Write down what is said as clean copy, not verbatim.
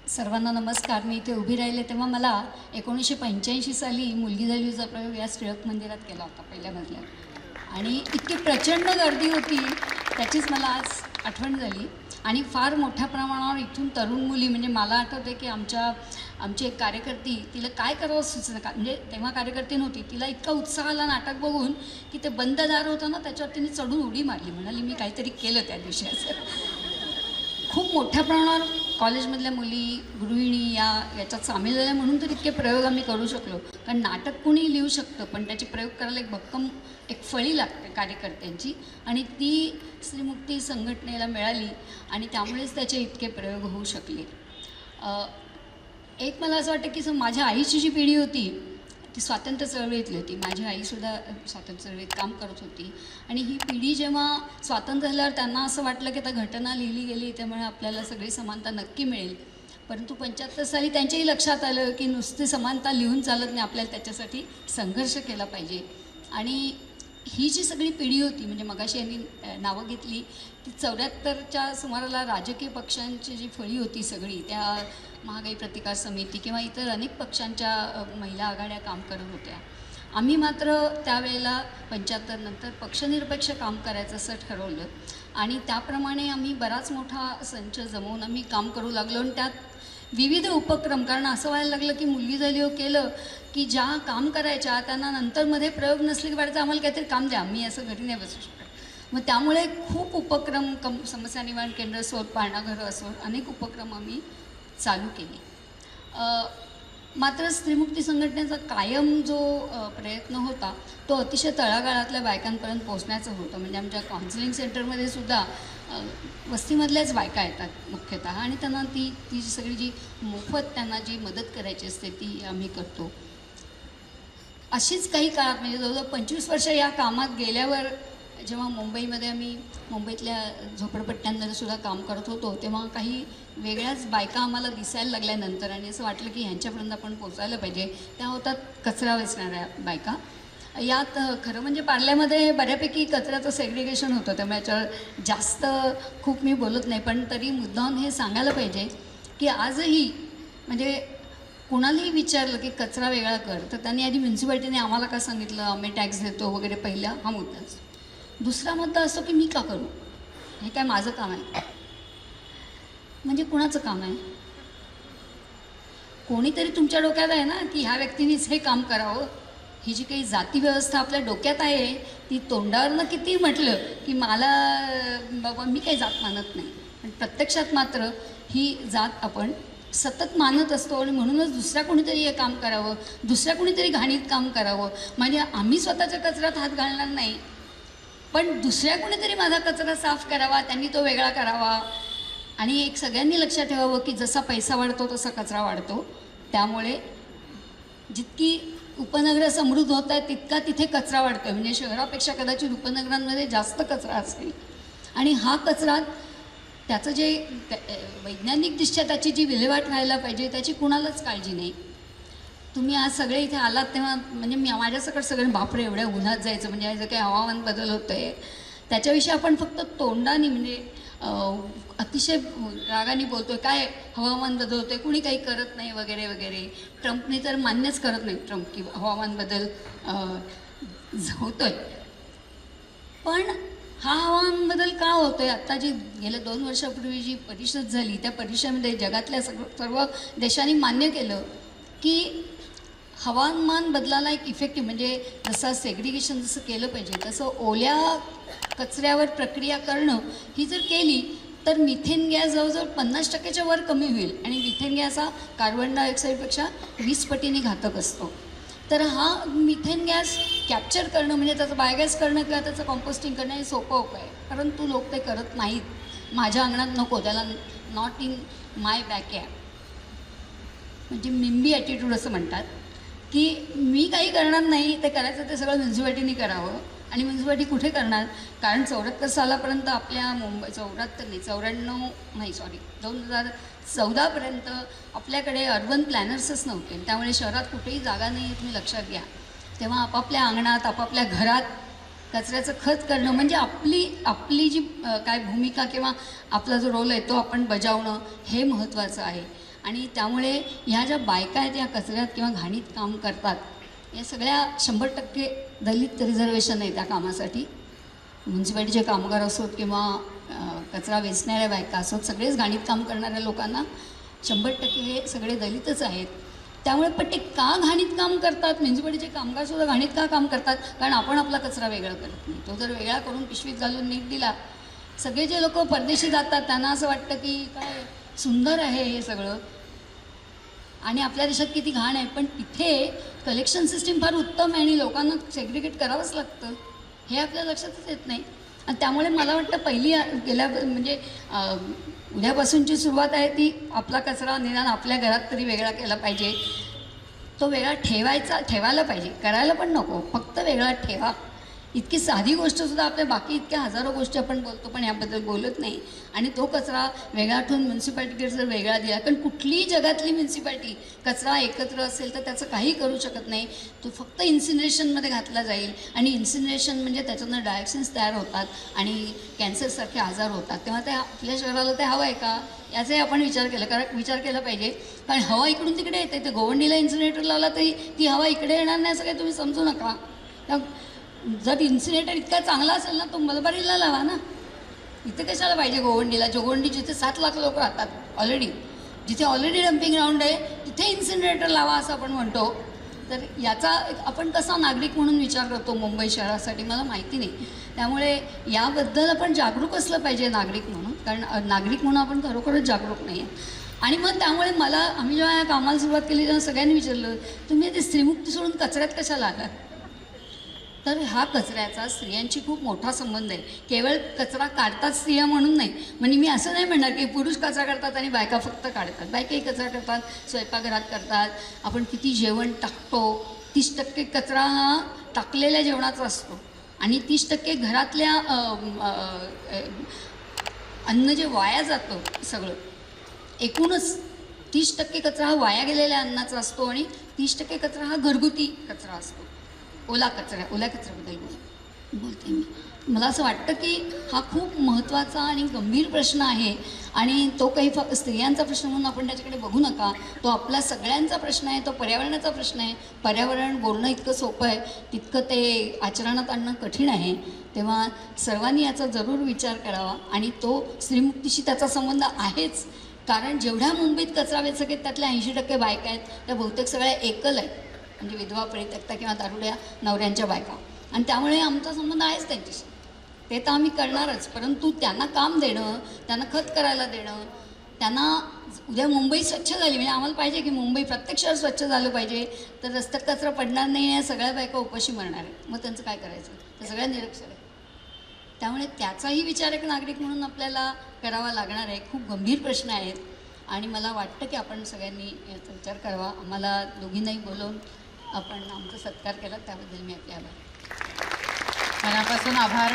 सर्वांना नमस्कार. मी इथे उभी राहिले तेव्हा मला 1985 साली मुलगी झालीचा प्रयोग या टिळक मंदिरात केला होता पहिल्या मजल्यात आणि इतकी प्रचंड गर्दी होती त्याचीच मला आज आठवण झाली. आणि फार मोठ्या प्रमाणावर इथून तरुण मुली म्हणजे मला आठवते की आमची एक कार्यकर्ती तिला काय करावं सुचलं का म्हणजे तेव्हा कार्यकर्ती नव्हती तिला इतका उत्साह आला नाटक बघून की ते बंद दार होतं ना त्याच्यावर तिने चढून उडी मारली. म्हणाली मी काहीतरी केलं त्या दिवशी. असं खूप मोठ्या प्रमाणावर कॉलेजमधल्या मुली गृहिणी याच्यात सामील झाल्या म्हणून तर इतके प्रयोग आम्ही करू शकलो. कारण नाटक कुणी लिहू शकतं पण त्याचे प्रयोग करायला एक भक्कम एक फळी लागते कार्यकर्त्यांची आणि ती स्त्रीमुक्ती संघटनेला मिळाली आणि त्यामुळेच त्याचे इतके प्रयोग होऊ शकले. एक मला असं वाटतं की माझ्या आईची जी पिढी होती ती स्वातंत्र्य चळवळीतली होती. माझी आईसुद्धा स्वातंत्र्य चळवळीत काम करत होती आणि ही पिढी जेव्हा स्वातंत्र्य झाल्यावर त्यांना असं वाटलं की आता घटना लिहिली गेली त्यामुळे आपल्याला सगळी समानता नक्की मिळेल. परंतु 75 साली त्यांच्याही लक्षात आलं की नुसती समानता लिहून चालत नाही, आपल्याला त्याच्यासाठी संघर्ष केला पाहिजे. आणि ही जी सगळी पिढी होती म्हणजे मगाशी यांनी नावं घेतली ती 74च्या सुमाराला राजकीय पक्षांची जी फळी होती सगळी त्या महागाई प्रतिकार समिती किंवा इतर अनेक पक्षांच्या महिला आघाड्या काम करत होत्या. आम्ही मात्र त्यावेळेला 75 नंतर पक्षनिरपेक्ष काम करायचं असं ठरवलं आणि त्याप्रमाणे आम्ही बराच मोठा संच जमवून आम्ही काम करू लागलो. आणि त्यात विविध उपक्रम, कारण असं व्हायला लागलं की मुलगी झाली हो केलं की ज्या काम करायच्या त्यांना नंतर मध्ये प्रयोग नसले की वाटतं आम्हाला काहीतरी काम द्या, मी असं घरी नाही बसू शकत. मग त्यामुळे खूप उपक्रम समस्या निवारण केंद्र असो, पाळणाघरं असो, अनेक उपक्रम आम्ही चालू केले. मात्र स्त्रीमुक्ती संघटनेचा कायम जो प्रयत्न होता तो अतिशय तळागाळातल्या बायकांपर्यंत पोहोचण्याचा होतं. म्हणजे आमच्या काउन्सिलिंग सेंटरमध्ये सुद्धा वस्तीमधल्याच बायका येतात मुख्यतः आणि त्यांना ती सगळी जी मोफत त्यांना जी मदत करायची असते ती आम्ही करतो. अशीच काही काळात म्हणजे जवळजवळ 25 वर्ष या कामात गेल्यावर जेव्हा मुंबईमध्ये आम्ही मुंबईतल्या झोपडपट्ट्यांमध्ये सुद्धा काम करत होतो तेव्हा काही वेगळ्याच बायका आम्हाला दिसायला लागल्यानंतर आणि असं वाटलं की ह्यांच्यापर्यंत आपण पोचायला पाहिजे. त्या होतात कचरा वेचणाऱ्या बायका. यात खरं म्हणजे पार्ल्यामध्ये बऱ्यापैकी कचऱ्याचं सेग्रिगेशन होतं त्यामुळे याच्यावर जास्त खूप मी बोलत नाही, पण तरी मुद्दाम हे सांगायला पाहिजे की आजही म्हणजे कुणालाही विचारलं की कचरा वेगळा कर तर त्यांनी आधी म्युन्सिपाल्टीने आम्हाला का सांगितलं, आम्ही टॅक्स देतो वगैरे, पहिला हा मुद्दा असतो. दुसरा मुद्दा असतो की मी का करू, हे काय माझं काम आहे. म्हणजे कुणाचं काम आहे? कोणीतरी तुमच्या डोक्यात आहे ना की ह्या व्यक्तीनेच हे काम करावं. ही जी काही जाती व्यवस्था आपल्या डोक्यात आहे ती तोंडावरनं किती म्हटलं की मला बाबा मी काही जात मानत नाही, पण प्रत्यक्षात मात्र ही जात आपण सतत मानत असतो आणि म्हणूनच दुसऱ्या कोणीतरी हे काम करावं, दुसऱ्या कोणीतरी घाणीत काम करावं. म्हणजे आम्ही स्वतःच्या कचऱ्यात हात घालणार नाही पण दुसऱ्या कोणीतरी माझा कचरा साफ करावा, त्यांनी तो वेगळा करावा. आणि एक सगळ्यांनी लक्षात ठेवावं की जसा पैसा वाढतो तसा कचरा वाढतो. त्यामुळे जितकी उपनगरं समृद्ध होत आहेत तितका तिथे कचरा वाढतो. म्हणजे शहरापेक्षा कदाचित उपनगरांमध्ये जास्त कचरा असेल आणि हा कचरा त्याचं जे वैज्ञानिकदृष्ट्या त्याची जी विल्हेवाट व्हायला पाहिजे त्याची कुणालाच काळजी नाही. तुम्ही आज सगळे इथे आलात तेव्हा म्हणजे माझ्यासकट सगळे बापरे एवढ्या उन्हात जायचं म्हणजे हे जे काही हवामान बदल होतं आहे त्याच्याविषयी आपण फक्त तोंडाने म्हणजे अतिशय रागाने बोलतो आहे, काय हवामान बदल होतं आहे, कुणी काही करत नाही वगैरे वगैरे. ट्रम्पने तर मान्यच करत नाही ट्रम्प की हवामान बदल होतो आहे. पण हा हवामान बदल का होतो आहे? आत्ता जी गेल्या 2 वर्षापूर्वी जी परिषद झाली त्या परिषदेमध्ये जगातल्या सर्व देशांनी मान्य केलं की हवामान बदलाला एक इफेक्टिव्ह म्हणजे जसं सेग्रिगेशन जसं केलं पाहिजे तसं ओल्या कचऱ्यावर प्रक्रिया करणं ही जर केली तर मिथेन गॅस जवळजवळ 50% वर कमी होईल आणि मिथेन गॅस हा कार्बन डायऑक्साईडपेक्षा 20 पटीने घातक असतो. तर हा मिथेन गॅस कॅप्चर करणं म्हणजे त्याचं बायोगॅस करणं किंवा त्याचं कॉम्पोस्टिंग करणं हे सोपं उपाय आहे, परंतु लोक ते करत नाहीत. माझ्या अंगणात नको, त्याला नॉट इन माय बॅकयार्ड म्हणजे मिम्बी ॲटिट्यूड असं म्हणतात की मी काही करणार नाही, ते करायचं ते सगळं म्युन्सिपाल्टीने करावं. आणि म्युन्सिपाल्टी कुठे करणार? कारण 74 सालापर्यंत आपल्या मुंबई 2014पर्यंत आपल्याकडे अर्बन प्लॅनर्सच नव्हते. त्यामुळे शहरात कुठेही जागा नाही आहे, तुम्ही लक्षात घ्या. तेव्हा आपापल्या अंगणात आपापल्या घरात कचऱ्याचं खत करणं म्हणजे आपली जी काय भूमिका किंवा आपला जो रोल आहे तो आपण बजावणं हे महत्त्वाचं आहे. आणि त्यामुळे ह्या ज्या बायका आहेत या कचऱ्यात किंवा घाणीत काम करतात, या सगळ्या 100% दलित रिझर्वेशन आहे त्या कामासाठी. म्युन्सिपाल्टीचे कामगार असोत किंवा कचरा वेचणाऱ्या बायका असोत, सगळेच घाणीत काम करणाऱ्या लोकांना 100% हे सगळे दलितच आहेत. त्यामुळे पण ते का घाणीत काम करतात, म्युन्सिपाल्टीचे कामगारसुद्धा घाणीत का काम करतात, कारण आपण आपला कचरा वेगळा करत नाही. तो जर वेगळा करून पिशवीत घालून नीट दिला, सगळे जे लोक परदेशी जातात त्यांना असं वाटतं की काय सुंदर आहे हे सगळं आणि आपल्या देशात किती घाण आहे, पण तिथे कलेक्शन सिस्टीम फार उत्तम आहे आणि लोकांना सेग्रिगेट करावंच लागतं, हे आपल्या लक्षातच येत नाही. आणि त्यामुळे मला वाटतं म्हणजे उद्यापासूनची सुरुवात आहे ती आपला कचरा निदान आपल्या घरात तरी वेगळा केला पाहिजे. तो वेगळा ठेवायला पाहिजे, करायला पण नको, फक्त वेगळा ठेवा. इतकी साधी गोष्टसुद्धा आपल्या बाकी इतक्या हजारो गोष्टी आपण बोलतो पण याबद्दल बोलत नाही. आणि तो कचरा वेगळा ठेवून म्युन्सिपाल्टीकडे जर वेगळा दिला, कारण कुठलीही जगातली म्युन्सिपाल्टी कचरा एकत्र असेल तर त्याचं काही करू शकत नाही. तो फक्त इन्सिनरेशनमध्ये घातला जाईल आणि इन्सिनरेशन म्हणजे त्याच्यातून डायऑक्सिन्स तयार होतात आणि कॅन्सरसारखे आजार होतात. तेव्हा ते आपल्या शहराला ते हवं आहे का, याचाही आपण विचार केला पाहिजे. कारण हवा इकडून तिकडे येते, ते गोवंडीला इन्सिनेटर लावला तरी ती हवा इकडे येणार नाही असं काही तुम्ही समजू नका. जर इन्सिनेटर इतका चांगला असेल ना, तो मलबारीला लावा ना, इथे कशाला पाहिजे गोवंडीला. गोवंडी जिथे 7 लाख लोक राहतात ऑलरेडी, जिथे ऑलरेडी डम्पिंग ग्राउंड आहे तिथे इन्सिनरेटर लावा असं आपण म्हणतो. तर याचा आपण कसा नागरिक म्हणून विचार करतो मुंबई शहरासाठी मला माहिती नाही. त्यामुळे याबद्दल आपण जागरूक असलं पाहिजे नागरिक म्हणून, कारण नागरिक म्हणून आपण खरोखरच जागरूक नाही आहे. आणि मग त्यामुळे आम्ही जेव्हा या कामाला सुरुवात केली तेव्हा सगळ्यांनी विचारलं, तुम्ही ते स्त्रीमुक्ती सोडून कचऱ्यात कशाला आलात. तर हा कचऱ्याचा स्त्रियांची खूप मोठा संबंध आहे. केवळ कचरा काढतात स्त्रिया म्हणून नाही, म्हणजे मी असं नाही म्हणणार की पुरुष कचरा करतात आणि बायका फक्त काढतात. बायकाही कचरा करतात, स्वयंपाकघरात करतात. आपण किती जेवण टाकतो, 30% कचरा हा टाकलेल्या जेवणाचा असतो आणि 30% घरातल्या अन्न जे वाया जातं सगळं, एकूणच 30% कचरा हा वाया गेलेल्या अन्नाचा असतो आणि 30% कचरा हा घरगुती कचरा असतो. ओल्या कचऱ्याबद्दल बोलते मी. मला असं वाटतं की हा खूप महत्त्वाचा आणि गंभीर प्रश्न आहे आणि तो काही फक्त स्त्रियांचा प्रश्न म्हणून आपण त्याच्याकडे बघू नका. तो आपला सगळ्यांचा प्रश्न आहे, तो पर्यावरणाचा प्रश्न आहे. पर्यावरण बोलणं इतकं सोपं आहे, तितकं ते आचरणात आणणं कठीण आहे. तेव्हा सर्वांनी याचा जरूर विचार करावा आणि तो स्त्रीमुक्तीशी त्याचा संबंध आहेच. कारण जेवढ्या मुंबईत कचरा वेचक आहेत त्यातल्या 80% बायका आहेत, त्या बहुतेक सगळ्या एकल आहेत, म्हणजे विधवा, परित्यक्ता किंवा दारुड्या नवऱ्यांच्या बायका. आणि त्यामुळे आमचा संबंध आहेच त्यांच्याशी, ते तर आम्ही करणारच. परंतु त्यांना काम देणं, त्यांना खत करायला देणं, त्यांना उद्या मुंबई स्वच्छ झाली म्हणजे आम्हाला पाहिजे की मुंबई प्रत्येक शहर स्वच्छ झालं पाहिजे, तर रस्त्यात कचरा पडणार नाही आहे, सगळ्या बायका उपाशी मरणार आहेत. मग त्यांचं काय करायचं, तर सगळ्या निरक्षर आहे. त्यामुळे त्याचाही विचार एक नागरिक म्हणून आपल्याला करावा लागणार आहे. खूप गंभीर प्रश्न आहेत आणि मला वाटतं की आपण सगळ्यांनी याचा विचार करावा. आम्हाला दोघींनाही बोलवून आपण आमचा सत्कार केला त्याबद्दल मी आपले आभार. मनापासून आभार.